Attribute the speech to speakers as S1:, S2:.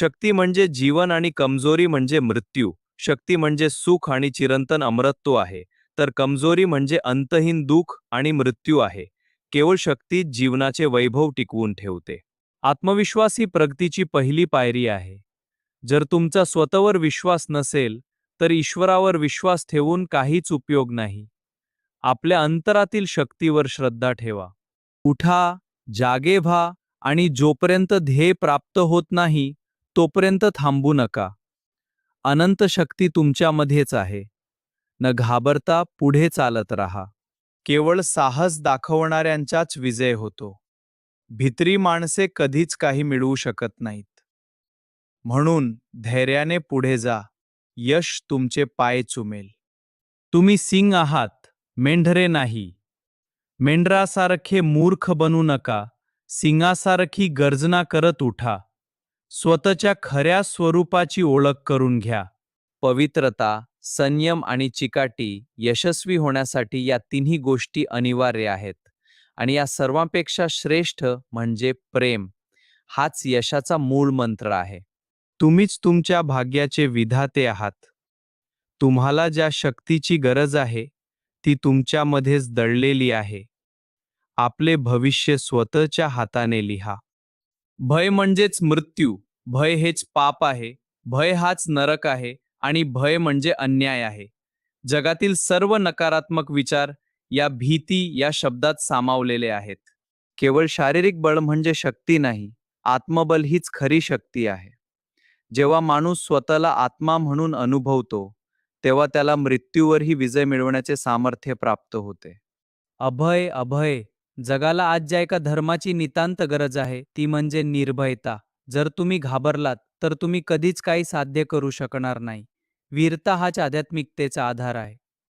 S1: शक्ती म्हणजे जीवन आणि कमजोरी म्हणजे मृत्यू. शक्ती म्हणजे सुख आणि चिरंतन अमरत्व आहे, तर कमजोरी म्हणजे अंतहीन दुःख आणि मृत्यू आहे. केवळ शक्तीच जीवनाचे वैभव टिकवून ठेवते. आत्मविश्वास ही प्रगतीची पहिली पायरी आहे. जर तुमचा स्वतःवर विश्वास नसेल, तर ईश्वरावर विश्वास ठेवून काहीच उपयोग नाही. आपल्या अंतरातील शक्तीवर श्रद्धा ठेवा. उठा, जागे व्हा आणि जोपर्यंत ध्येय प्राप्त होत नाही, तोपर्यंत थांबू नका. अनंत शक्ती तुमच्यामध्येच आहे. न घाबरता पुढे चालत राहा. केवळ साहस दाखवणाऱ्यांचाच विजय होतो. भित्री माणसे कधीच काही मिळवू शकत नाहीत. म्हणून धैर्याने पुढे जा. यश तुमचे पाय चुमेल. तुम्ही सिंह आहात, मेंढरे नाही. मेंढरासारखे मूर्ख बनू नका. सिंहासारखी गर्जना करत उठा. स्वतःच्या खऱ्या स्वरूपाची ओळख करून घ्या. पवित्रता, संयम आणि चिकाटी यशस्वी होण्यासाठी या तिन्ही गोष्टी अनिवार्य आहेत. आणि या सर्वांपेक्षा श्रेष्ठ म्हणजे प्रेम. हाच यशाचा मूळ मंत्र आहे. तुम्हीच तुमच्या भाग्याचे विधाते आहात. तुम्हाला ज्या शक्तीची गरज आहे, ती तुमच्यामध्येच दडलेली आहे. आपले भविष्य स्वतःच्या हाताने लिहा. भय म्हणजेच मृत्यू. भय हेच पाप आहे. भय हाच नरक आहे आणि भय म्हणजे अन्याय आहे. जगातील सर्व नकारात्मक विचार या भीती या शब्दात सामावलेले आहेत. केवळ शारीरिक बळ म्हणजे शक्ती नाही, आत्मबल हीच खरी शक्ती आहे. जेव्हा माणूस स्वतःला आत्मा म्हणून अनुभवतो, तेव्हा त्याला मृत्यूवरही विजय मिळवण्याचे सामर्थ्य प्राप्त होते. अभय अभय, जगाला आज ज्या एका धर्माची नितांत गरज आहे, ती म्हणजे निर्भयता. जर तुम्ही घाबरलात, तर तुम्ही कधीच काही साध्य करू शकणार नाही. वीरता हाच आध्यात्मिकतेचा आधार आहे.